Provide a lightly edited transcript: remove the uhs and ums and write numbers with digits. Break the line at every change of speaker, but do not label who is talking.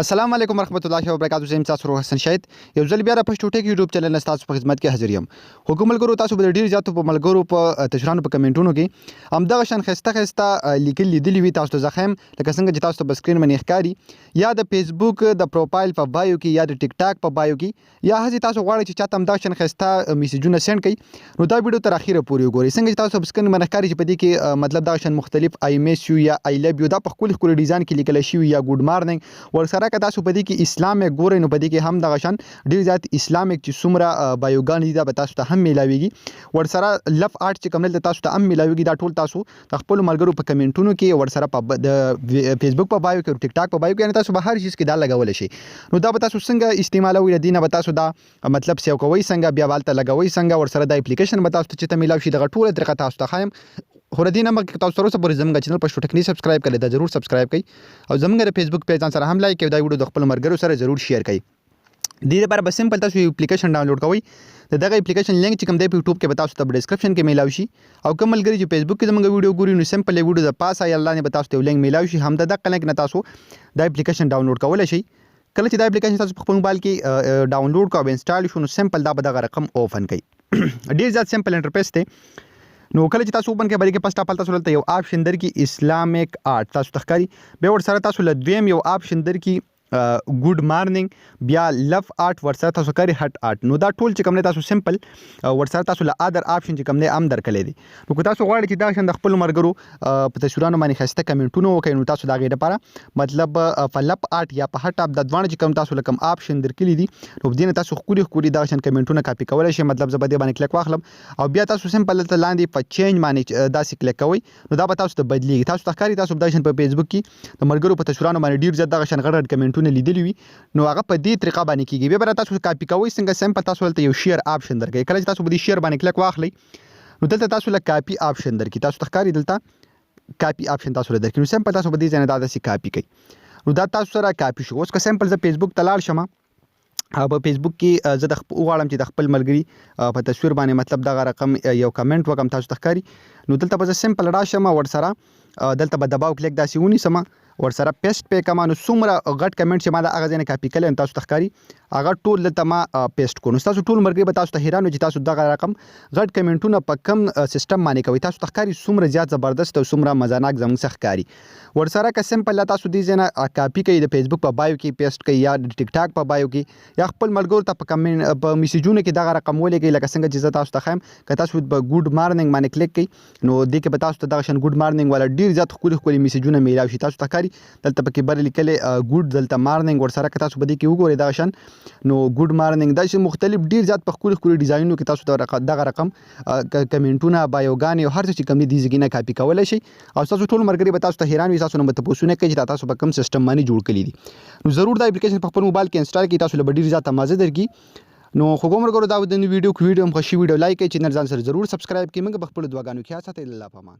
السلام علیکم ورحمۃ الله وبرکاتہ. زم تاسو روح حسن شاهد یو ځل بیا د پښتو ټیک یوټیوب چینل تاسو په خدمت کې حاضر یم. حکومت ملګرو تاسو به ډیر زیاتو په ملګرو په تشرانو په کمنټونو کې همدغه شان خسته لیکل لیدلی وي تاسو ته زخم لکه څنګه چې تاسو په سکرین باندې ښکاری یا د فیسبوک د پروفایل په بایو کې یا د ټیک ټاک په بایو کې یا هڅه تاسو غواړئ چې چاته همدغه شان خسته میسجونه سند کړئ نو دا ویډیو تر اخیره پورې وګورئ. څنګه چې تاسو په سکرین باندې ښکاری چې په دې کې مطلب دا شان مختلف آی میس یو یا آی لوف یو دا په خپل ډیزاین کې لیکل شوی یا ګډ مارنینګ ورسره که تاسو په دې کې اسلامک ګورئ نو په دې کې هم دغه شان ډیر زیات اسلامک چې څومره بایوګان دي دا به تاسو ته هم میلاویږي. ورسره لف آرټ چې کوم دلته تاسو ته هم میلاویږي. دا ټول تاسو د خپل ملګرو په کمنټونو کې ورسره په د فیسبوک په بایو کې او ټیک ټاک په بایو کې یعنی تاسو به هر چیز کې دا لګول شي. نو دا به تاسو څنګه استعمالوي د دینه به تاسو دا مطلب سیو کوي څنګه بیا والته لګوي څنګه ورسره د اپلیکیشن به تاسو ته چې میلاوي شي دغه ټول طریقه تاسو ته خایم. خو د دینه مګ تاسو سره پورې زموږ چینل پښتو ټیک نه سبسکرایب کړئ دا ضرور سبسکرایب کړئ او زموږ د فیسبوک پیج سره هم لایک کړئ دا ویډیو د خپل مرګرو سره ضرور شیر کړئ. د دې لپاره به سمپل تاسو اپلیکیشن ډاونلوډ کوئ. دغه اپلیکیشن لینک چې کوم دی په یوټیوب کې به تاسو ته ډسکرپشن کې میلاوي شي او کوم ملګری چې فیسبوک کې زموږ ویډیو ګوري نو سمپل ویډیو د پاسه یا الله نه به تاسو ته لینک میلاوي شي هم دغه لینک نه تاسو د اپلیکیشن ډاونلوډ کولای شئ. کله چې دا اپلیکیشن تاسو په خپل موبایل کې ډاونلوډ کوئ او انسټال شي نو سمپل دا به دغه رقم اوپن کړئ. ډیر زیات سمپل انټرفیس دی. نو کله چې تاسو اوپن کې بلکې پسټ اپل تاسو لته یو آپشن درکې اسلامک آرټ تاسو تخکاری به ور سره تاسو له دویم یو آپشن درکې ګډ مارنینګ بیا لف آرټ ورسره تاسو کاری هټ آرټ. نو دا ټول چې کوم نه تاسو سمپل ورسره تاسو له ادر آپشن چې کوم نه ام درکلې دي. نو که تاسو غواړئ چې دا شند خپل مرګرو په تصویرونو باندې خسته کمنټونو وکړئ نو تاسو دا غي لپاره مطلب په لف آرټ یا په هټ اپ د دوه چې کوم تاسو لکم آپشن درکلې دي نو بدینه تاسو خوري دا شند کمنټونه کاپی کولای شئ. مطلب زبده باندې کلیک واخلم او بیا تاسو سمپل ته لاندې په چینج باندې داسې کلیک کوئ نو دا به تاسو ته بدلیږي. تاسو تخکاری تاسو د شند په فیسبوک کې د مرګرو په تصویرونو باندې ډیر زیات دا شند غړ کمنټونه لیدلی وي نو هغه په دې طریقه باندې کیږي. بیا به تاسو کاپی کوئ څنګه سمپل تاسو ولته یو شیر آپشن درکړئ. کله چې تاسو به شیر باندې کلیک واخلئ نو دلته تاسو له کاپی آپشن درکړئ. تاسو تخکاری دلته کاپی آپشن تاسو درکړئ نو سمپل تاسو به دې ځنه دا داسې کاپی کړئ نو دا تاسو سره کاپی شو. اوس که سمپل ز فیسبوک ته لاړ شم په فیسبوک کې زه د غواړم چې د خپل ملګری په تصویر باندې مطلب دغه رقم یو کمنټ وکم تاسو تخکاری نو دلته به سمپل راشم ورسره دلته به دباو کلیک داسې ونیسم ورسره پیسټ پې کما نو څومره غټ کمنټ چې ما دا هغه ځنه کاپی کړل تاسو تخکاری هغه ټول دلته ما پیسټ کو نو تاسو ټول مرګي به تاسو ته حیران چې تاسو دغه رقم غټ کمنټونه په کم سیستم باندې کوي. تاسو تخکاری څومره زیات زبردست او څومره مزاناک زموږ څخکاری ورسره که سمپل تاسو دې ځنه کاپی کوي د فیسبوک په بایو کې پیسټ کوي یا د ټیک ټاک په بایو کې یا خپل ملګرو ته په کمنټ په میسجونو کې دغه رقم ولګي لکه څنګه چې تاسو ته خایم که تاسو په ګډ مارنینګ باندې کلیک کړئ نو دې کې به تاسو ته دغه شن ګډ مارنینګ ولا ډیر زیات خولي میسجونه میلاوي شي. تاسو تخکاری دلته پکې بر لیکلې ګډ دلته مارنینګ ورسره که تاسو بده کې وګورئ دغه شن نو ګډ مارنینګ دا شي مختلف ډیر زیات په خولي ډیزاینونو کې تاسو دغه رقم کمنټونه بایوګان او هر څه چې کوم دي ځګینه کاپی کولای شي او تاسو ټول مرګري به تاسو ته حیران وي تاسو نو ته پوښتنه کوي چې تاسو په کوم سیستم باندې جوړ کړی دي. نو ضرور دا اپلیکیشن په خپل موبایل کې انسټال کړئ تاسو له ډیر زیات مزه درکې نو خو کوم مرګرو دا د ویډیو هم خوشي ویډیو لایک کړئ چینل ځان سره ضرور سبسکرایب کړئ موږ په خپل دواګانو کې ساتي الله پامان.